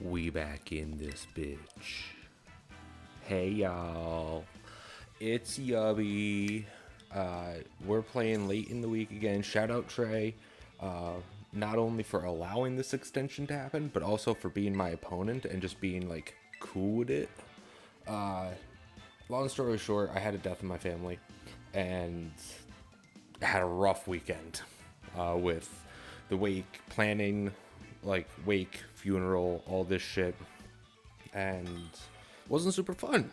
We back in this bitch. Hey y'all, it's Yubby. We're playing late in the week again. Shout out Trey, not only for allowing this extension to happen, but also for being my opponent and just being like cool with it. Long story short, I had a death in my family and I had a rough weekend with the wake planning, like wake, funeral, all this shit, and wasn't super fun.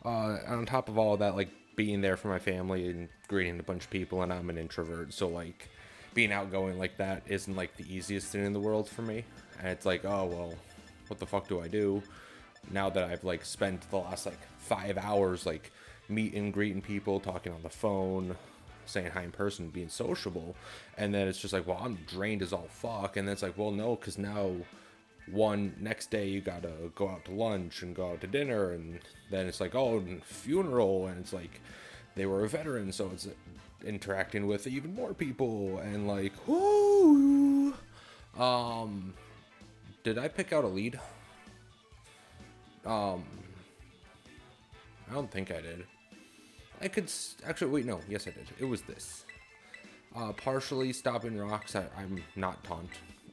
On top of all of that, like being there for my family and greeting a bunch of people, and I'm an introvert, so like being outgoing like that isn't like the easiest thing in the world for me. And it's like, oh well, what the fuck do I do now that I've like spent the last like 5 hours like meeting, greeting people, talking on the phone, saying hi in person, being sociable, and then it's just like, well, I'm drained as all fuck. And then it's like, well, no, because now next day you gotta go out to lunch and go out to dinner, and then it's like, oh, funeral, and it's like they were a veteran, so it's interacting with even more people, and like, whoo. Did I pick out a lead? I don't think I did. I could actually wait. No, yes I did. It was this. Partially stopping rocks. I'm not taunt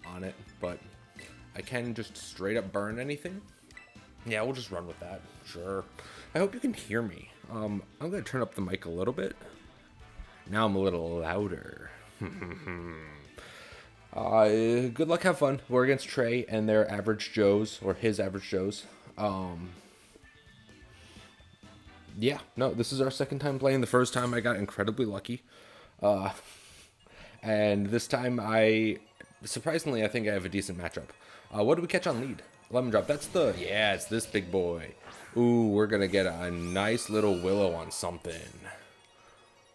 on it, but I can just straight up burn anything. Yeah, we'll just run with that. Sure. I hope you can hear me. I'm gonna turn up the mic a little bit. Now I'm a little louder. Good luck, have fun. We're against Trey and their average Joes, or his average Joes. Yeah, no, this is our second time playing. The first time I got incredibly lucky. And this time surprisingly, I think I have a decent matchup. What do we catch on lead? Lemon drop. Yeah, it's this big boy. Ooh, we're gonna get a nice little willow on something.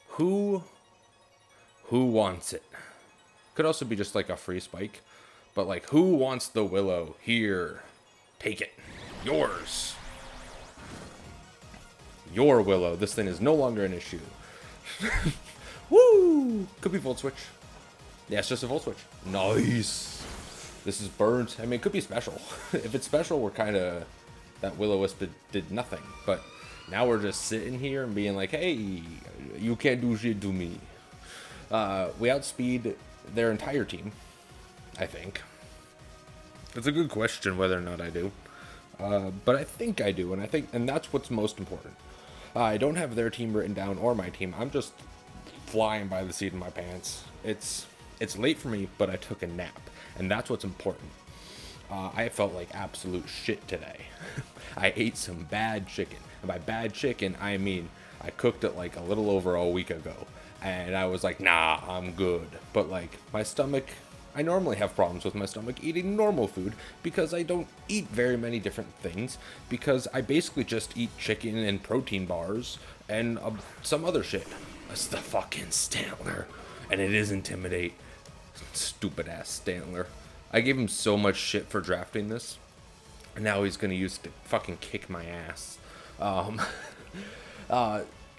Who wants it? Could also be just like a free spike. But like, who wants the willow? Here, take it. Yours. Your willow. This thing is no longer an issue. Woo! Could be volt switch. Yeah, it's just a volt switch. Nice. This is burnt. I mean, it could be special. If it's special, we're kind of... That will-o-wisp did nothing. But now we're just sitting here and being like, hey, you can't do shit to me. We outspeed their entire team, I think. It's a good question whether or not I do. But I think I do, and that's what's most important. I don't have their team written down or my team. I'm just flying by the seat of my pants. It's late for me, but I took a nap, and that's what's important. I felt like absolute shit today. I ate some bad chicken, and by bad chicken, I mean I cooked it like a little over a week ago, and I was like, nah, I'm good. But like my stomach, I normally have problems with my stomach eating normal food because I don't eat very many different things, because I basically just eat chicken and protein bars and some other shit. That's the fucking Stantler, and it is Intimidate. Stupid ass Stantler. I gave him so much shit for drafting this, and now he's gonna use it to fucking kick my ass.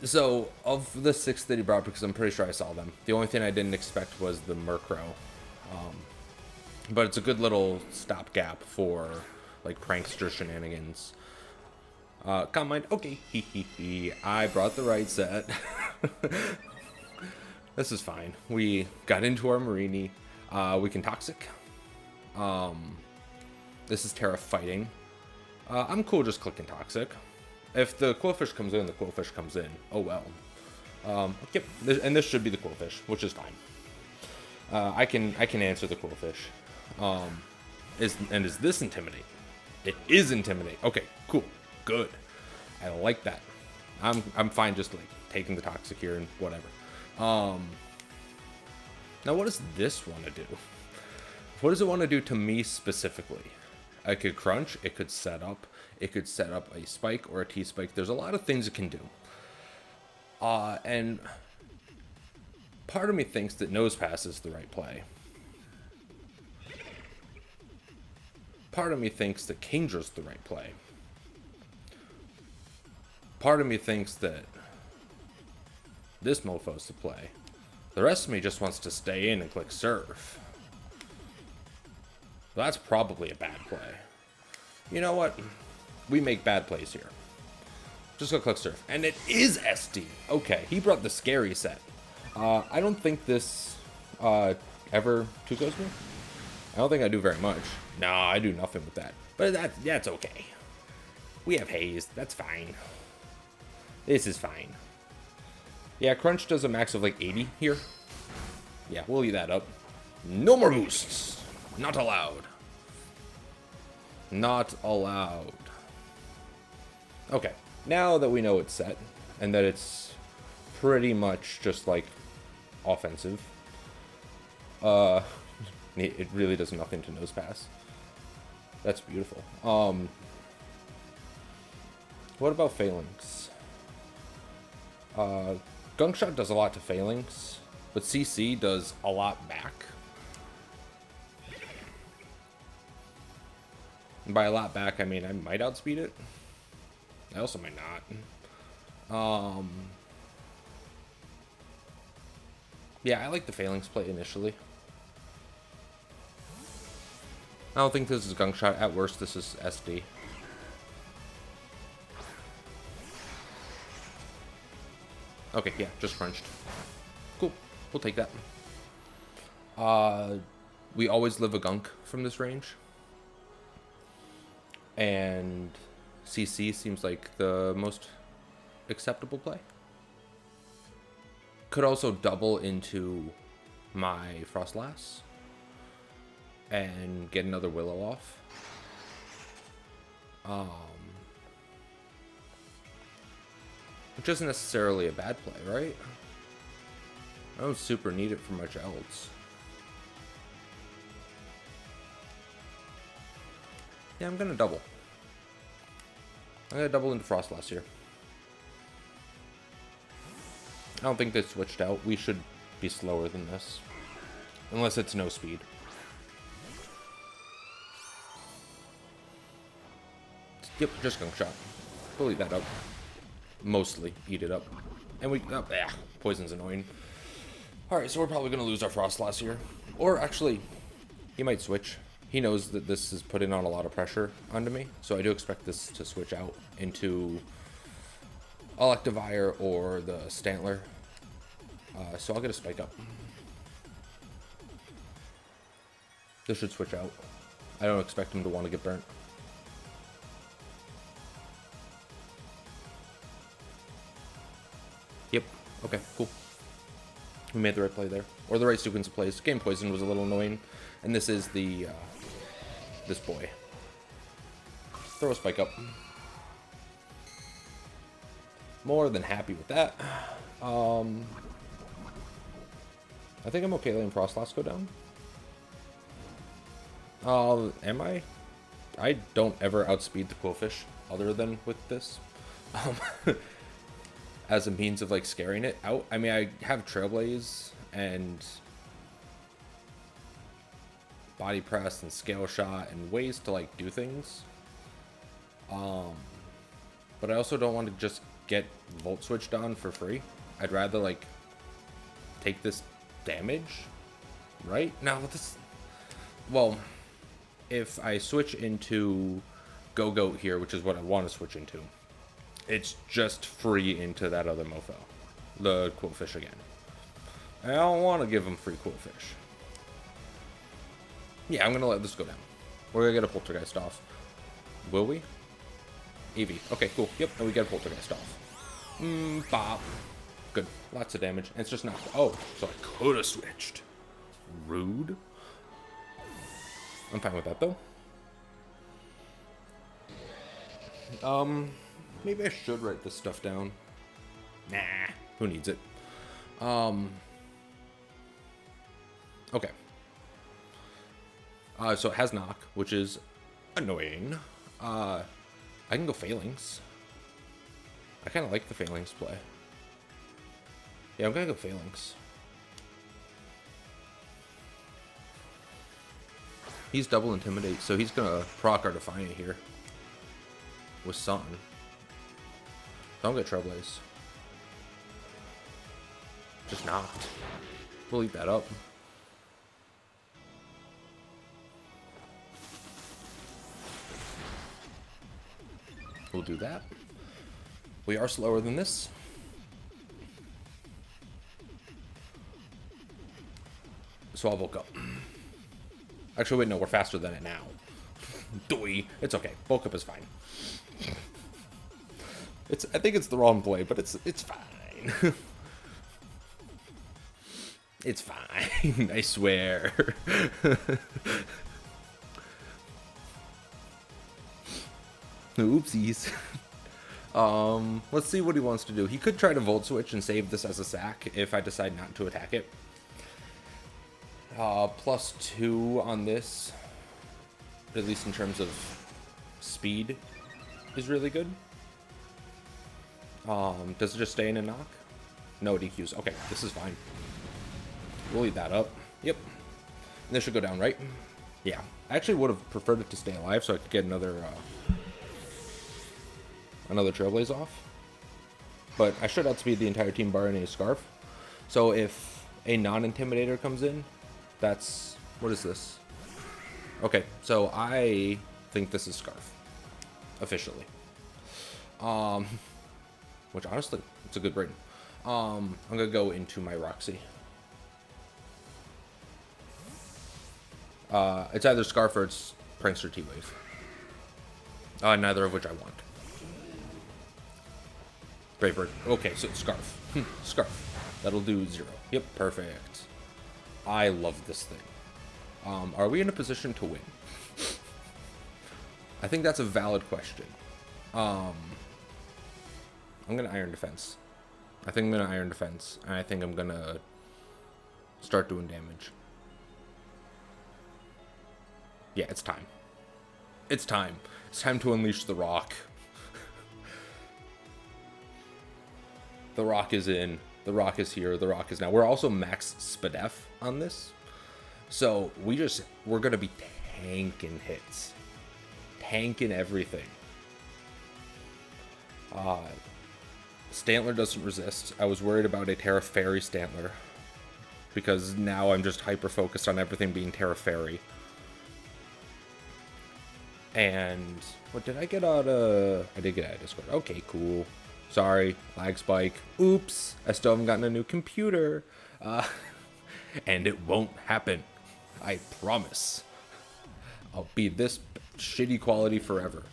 So of the 6 that he brought, because I'm pretty sure I saw them, the only thing I didn't expect was the Murkrow. But it's a good little stopgap for like prankster shenanigans. Calm mind. Okay. I brought the right set. This is fine. We got into our Marini. We can Toxic. This is Terra fighting. I'm cool just clicking Toxic. If the Quillfish comes in, the Quillfish comes in. Oh well. Yep. And this should be the Quillfish, which is fine. I can answer the Quillfish. Is this Intimidate? It is Intimidate. Okay, cool, good. I like that. I'm fine just like taking the Toxic here and whatever. Now what does this want to do? What does it want to do to me specifically? I could crunch. It could set up. It could set up a spike or a T-spike. There's a lot of things it can do. And part of me thinks that Nosepass is the right play. Part of me thinks that Kingdra's the right play. Part of me thinks that this mofo's the play. The rest of me just wants to stay in and click Surf. That's probably a bad play. You know what? We make bad plays here. Just go click surf. And it is SD. Okay, he brought the scary set. I don't think this ever 2-goes me. I don't think I do very much. No, I do nothing with that. But that's okay. We have haze. That's fine. This is fine. Yeah, Crunch does a max of like 80 here. Yeah, we'll eat that up. No more boosts. Not allowed. Not allowed. Okay, now that we know it's set, and that it's pretty much just like offensive, it really does nothing to Nosepass. That's beautiful. What about Phalanx? Gunk Shot does a lot to Phalanx, but CC does a lot back. And by a lot back, I mean I might outspeed it. I also might not. Yeah, I like the Phalanx play initially. I don't think this is Gunk Shot. At worst, this is SD. Okay, yeah, just crunched. Cool. We'll take that. We always live a Gunk from this range. And CC seems like the most acceptable play. Could also double into my Frostlass and get another Willow off. Which isn't necessarily a bad play, right? I don't super need it for much else. Yeah, I'm gonna double. I'm gonna double into Frostlass here. I don't think they switched out. We should be slower than this. Unless it's no speed. Yep, just Gunk Shot. We'll eat that up. Mostly eat it up. And we... poison's annoying. Alright, so we're probably going to lose our Frostlass here. Or actually, he might switch. He knows that this is putting on a lot of pressure onto me. So I do expect this to switch out into Electivire or the Stantler. So I'll get a Spike Up. This should switch out. I don't expect him to want to get burnt. Yep. Okay, cool. We made the right play there. Or the right sequence of plays. Game Poison was a little annoying. And this is the, this boy. Throw a Spike Up. More than happy with that. I think I'm okay letting Frostlass go down. Am I? I don't ever outspeed the Quillfish other than with this. As a means of like scaring it out. I mean, I have Trailblaze and Body Press and Scale Shot and ways to like do things. But I also don't want to just get Volt Switched on for free. I'd rather like take this damage, right? Now this, well, if I switch into Go-Goat here, which is what I want to switch into, it's just free into that other mofo, the Quillfish again. I don't want to give him free Quillfish. Yeah, I'm gonna let this go down. We're gonna get a Poltergeist off. Will we? EV. Okay, cool. Yep, and we get a Poltergeist off. Bop. Good. Lots of damage. And it's just not... Oh, so I could have switched. Rude. I'm fine with that, though. Maybe I should write this stuff down. Nah. Who needs it? Okay. So it has knock, which is annoying. I can go Phalanx. I kind of like the Phalanx play. Yeah, I'm gonna go Phalanx. He's double Intimidate, so he's gonna proc our Defiant here. With something. Don't get Trailblaze. Just knocked. We'll eat that up. We'll do that. We are slower than this. So I'll bulk up. Actually, wait, no, we're faster than it now. Doi. It's okay. Bulk up is fine. I think it's the wrong play, but it's fine. It's fine. I swear. Oopsies. Let's see what he wants to do. He could try to Volt Switch and save this as a sack if I decide not to attack it. +2 on this, at least in terms of speed, is really good. Does it just stay in and knock? No DQs. Okay, this is fine. We'll eat that up. Yep. And this should go down, right? Yeah. I actually would have preferred it to stay alive so I could get another Trailblaze off. But I should outspeed the entire team barring a Scarf. So if a non-Intimidator comes in, that's... What is this? Okay, so I think this is Scarf. Officially. Which honestly, it's a good brain. I'm gonna go into my Roxy. It's either Scarf or it's Prankster T-Wave. Neither of which I want. Brave Bird. Okay, so it's Scarf. Scarf. That'll do 0. Yep, perfect. I love this thing. Are we in a position to win? I think that's a valid question. I'm gonna Iron Defense. I think I'm gonna Iron Defense, and I think I'm gonna start doing damage. Yeah, it's time. It's time. It's time to unleash the Rock. The Rock is in. The Rock is here. The Rock is now. We're also max SPDEF on this. So we're going to be tanking hits. Tanking everything. Stantler doesn't resist. I was worried about a Terra Fairy Stantler. Because now I'm just hyper-focused on everything being Terra Fairy. And what did I get out of... I did get out of Discord. Okay, cool. Sorry, lag spike. Oops, I still haven't gotten a new computer. And it won't happen. I promise. I'll be this shitty quality forever.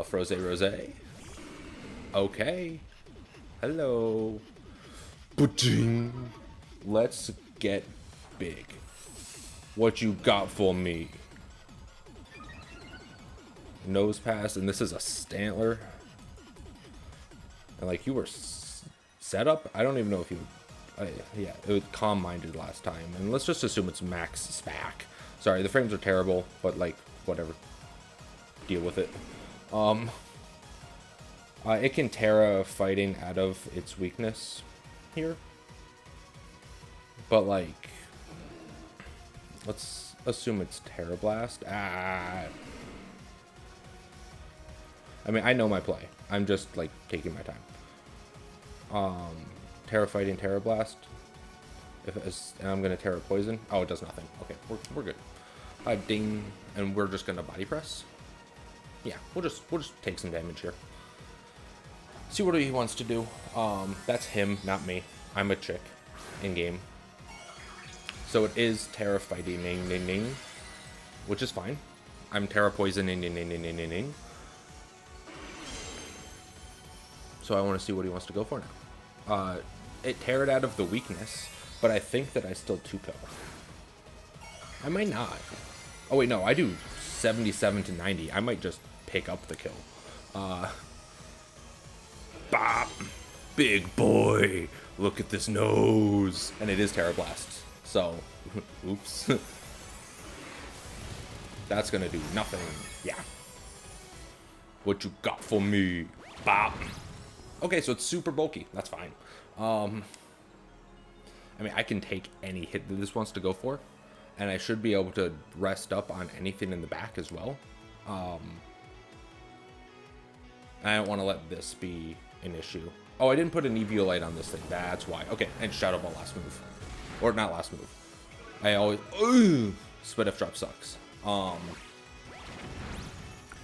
Froze Rose. Okay. Hello. Ba-ding. Let's get big. What you got for me? Nosepass, and this is a Stantler. And like, you were set up? I don't even know if you... yeah, it was calm-minded last time. And let's just assume it's max SPAC. Sorry, the frames are terrible, but like, whatever. Deal with it. It can Terra fighting out of its weakness here. But like, let's assume it's Terra Blast. I mean, I know my play. I'm just like taking my time. Terra fighting Terra Blast. And I'm gonna Terra Poison. Oh, it does nothing. Okay, we're good. Ding, and we're just gonna body press. Yeah, we'll just take some damage here. See what he wants to do. That's him, not me. I'm a chick in game. So it is Terra fighting, ding, ding, ding, which is fine. I'm Terra Poisoning, ding, ding, ding, ding, ding, ding. So I want to see what he wants to go for now. It teared out of the weakness, but I think that I still 2-pill. I might not. Oh wait, no, I do 77 to 90. I might just pick up the kill. Bop! Big boy! Look at this nose! And it is Terra Blast. So, oops. That's gonna do nothing. Yeah. What you got for me? Bop! Okay, so it's super bulky. That's fine. I mean, I can take any hit that this wants to go for, and I should be able to rest up on anything in the back as well. I don't want to let this be an issue. Oh, I didn't put an Eviolite on this thing. That's why. Okay, and Shadow Ball last move. Or not last move. I always... Spit F drop sucks.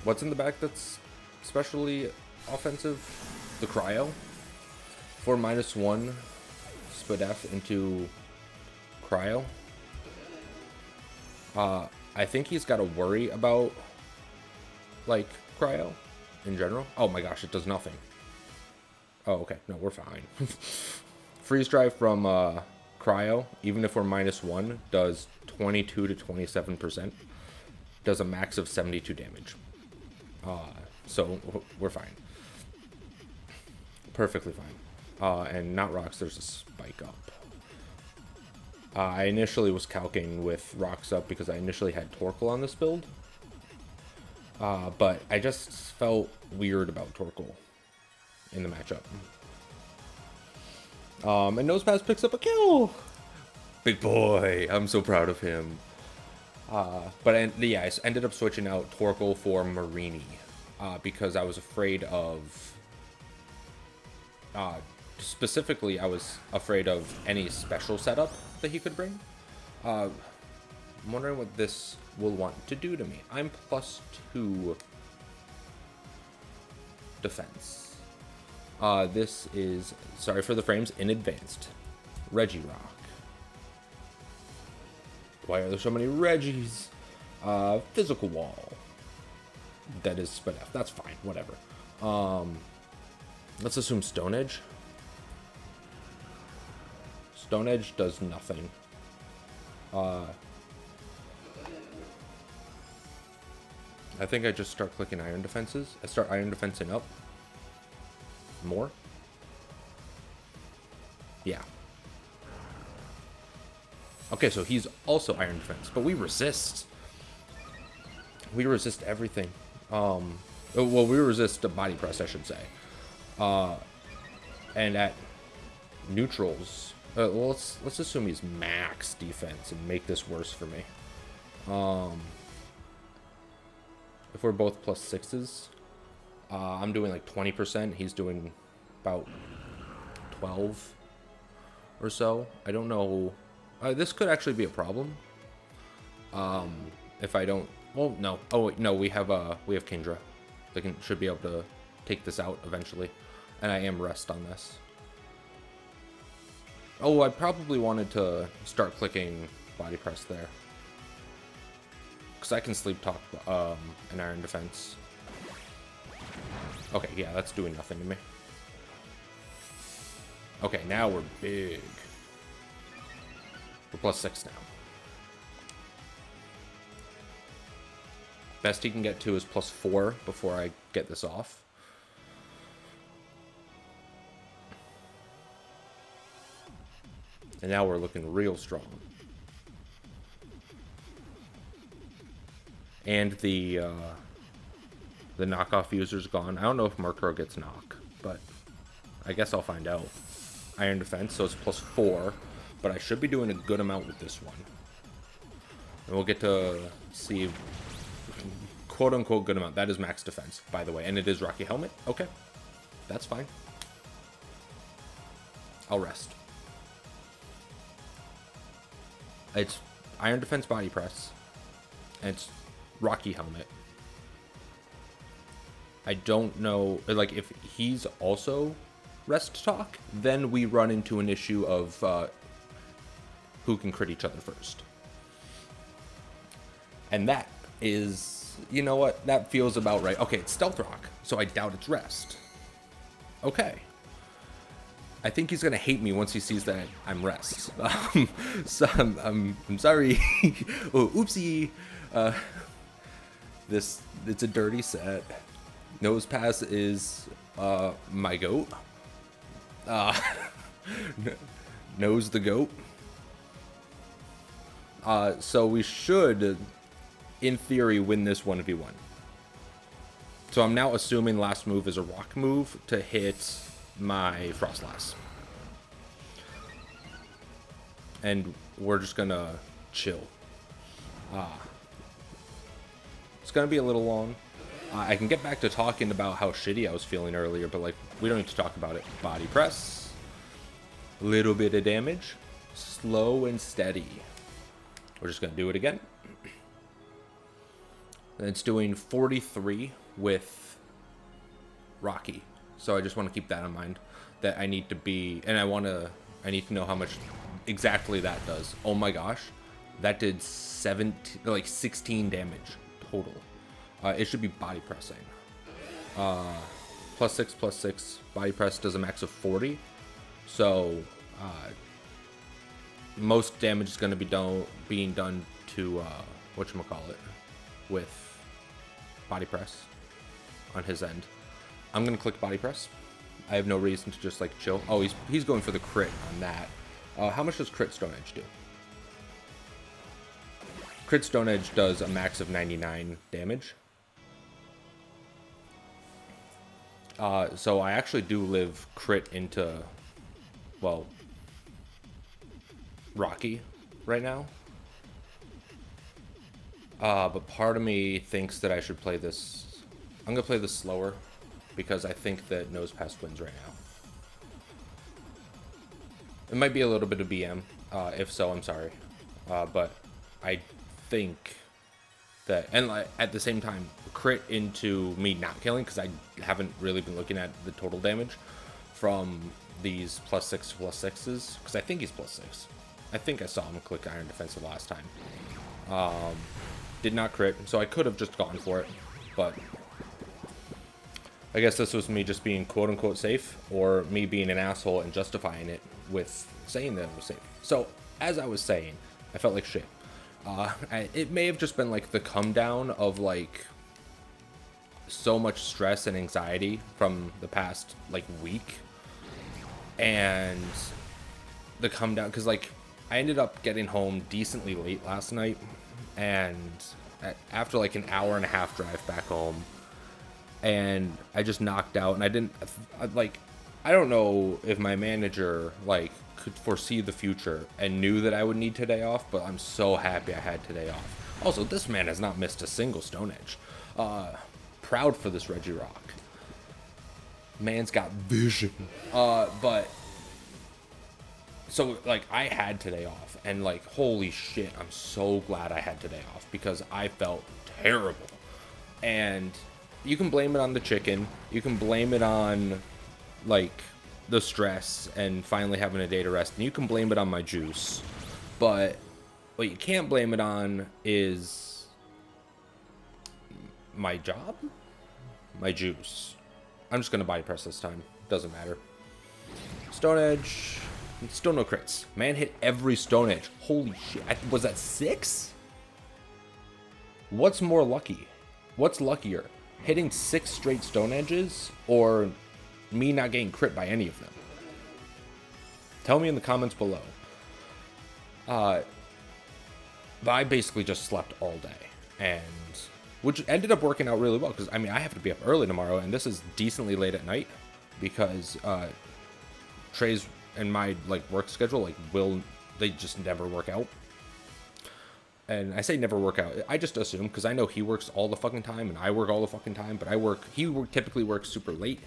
What's in the back that's especially offensive. The cryo for -1 Spadef into cryo. I think he's got to worry about like cryo in general. Oh my gosh, it does nothing. Oh, okay. No, we're fine. Freeze drive from cryo, even if we're -1, does 22 to 27%. Does a max of 72 damage. So we're fine. Perfectly fine. And not rocks, there's a spike up. I initially was calcing with rocks up because I initially had Torkoal on this build. But I just felt weird about Torkoal in the matchup. And Nosepass picks up a kill! Big boy! I'm so proud of him. Yeah, I ended up switching out Torkoal for Marini. Because I was afraid of... specifically, I was afraid of any special setup that he could bring. I'm wondering what this will want to do to me. I'm +2 defense. This is, sorry for the frames, in advanced. Regirock. Why are there so many Reggies? Physical wall. That is Spadef. That's fine. Whatever. Let's assume Stone Edge. Stone Edge does nothing. I think I just start clicking Iron Defenses. I start Iron Defensing up. More? Yeah. Okay, so he's also Iron Defense, but we resist. We resist everything. Well, we resist the body press, I should say. And at neutrals, well, let's assume he's max defense and make this worse for me. If we're both +6s, I'm doing like 20%. He's doing about 12 or so. I don't know. This could actually be a problem. If I don't. Well, no. Oh wait, no. We have Kindra. They should be able to take this out eventually. And I am rest on this. Oh, I probably wanted to start clicking body press there. Because I can sleep talk an Iron Defense. Okay, yeah, that's doing nothing to me. Okay, now we're big. We're +6 now. Best he can get to is +4 before I get this off. And now we're looking real strong. And the knockoff user's gone. I don't know if Murkrow gets knock, but I guess I'll find out. Iron Defense, so it's +4, but I should be doing a good amount with this one. And we'll get to see quote-unquote good amount. That is max defense, by the way, and it is Rocky Helmet. Okay, that's fine. I'll rest. It's Iron Defense Body Press, and it's Rocky Helmet. I don't know, like, if he's also rest talk, then we run into an issue of who can crit each other first. And that is, you know what, that feels about right. Okay, it's Stealth Rock, so I doubt it's rest. Okay. I think he's gonna hate me once he sees that I'm rest. So I'm sorry. Oh, oopsie. It's a dirty set. Nosepass is my goat. Nose the goat. So we should, in theory, win this 1v1. So I'm now assuming last move is a rock move to hit my Frostlass. And we're just gonna chill. It's gonna be a little long. I can get back to talking about how shitty I was feeling earlier, but like, we don't need to talk about it. Body press. Little bit of damage. Slow and steady. We're just gonna do it again. And it's doing 43 with Rocky. So I just want to keep that in mind, that I need to be, and I need to know how much exactly that does. Oh my gosh, that did 16 damage total. It should be body pressing. +6/+6 body press does a max of 40. So most damage is going to be being done to whatchamacallit with body press on his end. I'm going to click body press. I have no reason to just like chill. Oh, he's going for the crit on that. How much does crit Stone Edge do? Crit Stone Edge does a max of 99 damage. So I actually do live crit into, well, Rocky right now. But part of me thinks that I should play this. I'm going to play this slower because I think that Nosepass wins right now. It might be a little bit of BM. If so, I'm sorry. But I think that, and like, at the same time, crit into me not killing, because I haven't really been looking at the total damage from these +6/+6s, because I think he's +6. I think I saw him click Iron Defense the last time. Did not crit, so I could have just gone for it, but I guess this was me just being quote-unquote safe, or me being an asshole and justifying it with saying that it was safe. So, as I was saying, I felt like shit. It may have just been like the come down of like so much stress and anxiety from the past like week, and the come down, because like I ended up getting home decently late last night, and after like an hour and a half drive back home, and I just knocked out, and I don't know if my manager like could foresee the future and knew that I would need today off, but I'm so happy I had today off. Also, this man has not missed a single Stone Edge. Proud for this Regirock. Man's got vision. But so like I had today off, and like holy shit, I'm so glad I had today off because I felt terrible. And you can blame it on the chicken, you can blame it on like the stress and finally having a day to rest, and you can blame it on my juice, but what you can't blame it on is my job, my juice. I'm just gonna body press this time, doesn't matter. Stone Edge, still no crits. Man hit every Stone Edge. Holy shit, was that 6? What's more lucky? What's luckier, hitting 6 straight Stone Edges or me not getting crit by any of them? Tell me in the comments below. But I basically just slept all day, and which ended up working out really well, because I mean I have to be up early tomorrow, and this is decently late at night because Trey's and my like work schedule they just never work out. And I say never work out, I just assume, because I know he works all the fucking time and I work all the fucking time, but he typically works super late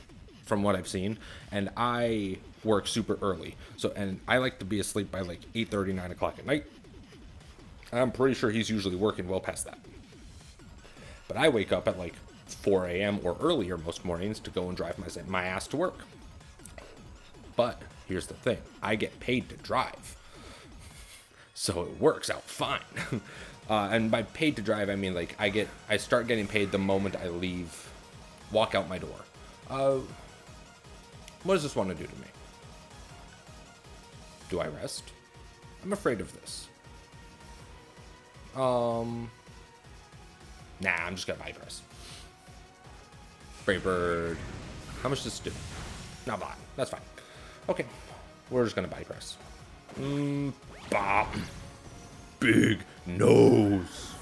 from what I've seen, and I work super early. So, and I like to be asleep by like 8:30, 9 o'clock at night. I'm pretty sure he's usually working well past that. But I wake up at like 4 a.m. or earlier most mornings to go and drive my ass to work. But here's the thing, I get paid to drive, so it works out fine. And by paid to drive, I mean like I start getting paid the moment I walk out my door. What does this want to do to me? Do I rest? I'm afraid of this. Nah, I'm just gonna body press. Brave Bird. How much does this do? Not bad. That's fine. Okay, we're just gonna body press. Bop. Big nose.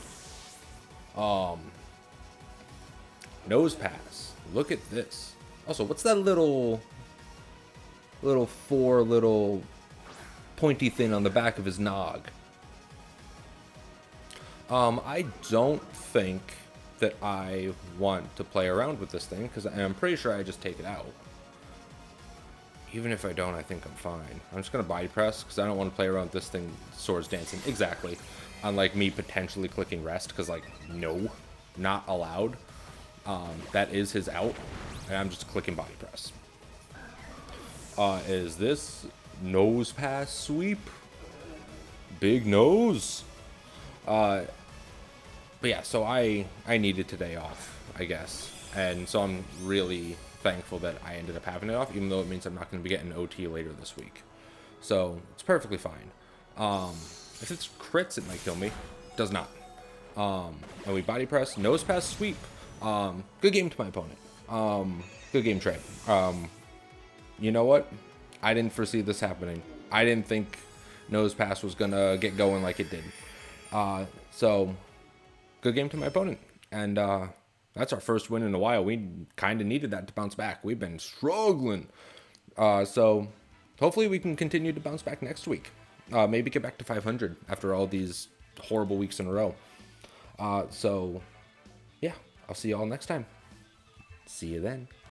Nosepass. Look at this. Also, what's that little pointy thing on the back of his nog? I don't think that I want to play around with this thing, because I'm pretty sure I just take it out. Even if I don't, I think I'm fine. I'm just gonna body press because I don't want to play around with this thing. Swords dancing, exactly. Unlike me potentially clicking rest, because like no, not allowed. That is his out, and I'm just clicking body press. Is this Nosepass sweep? Big nose. But yeah, so I needed today off, I guess, and so I'm really thankful that I ended up having it off, even though it means I'm not going to be getting OT later this week. So it's perfectly fine. If it's crits, it might kill me. Does not. And we body press, Nosepass sweep. Good game to my opponent. Good game, Trey. You know what? I didn't foresee this happening. I didn't think Nosepass was gonna get going like it did. So good game to my opponent. And that's our first win in a while. We kind of needed that to bounce back. We've been struggling. So hopefully we can continue to bounce back next week. Maybe get back to 500 after all these horrible weeks in a row. So yeah, I'll see you all next time. See you then.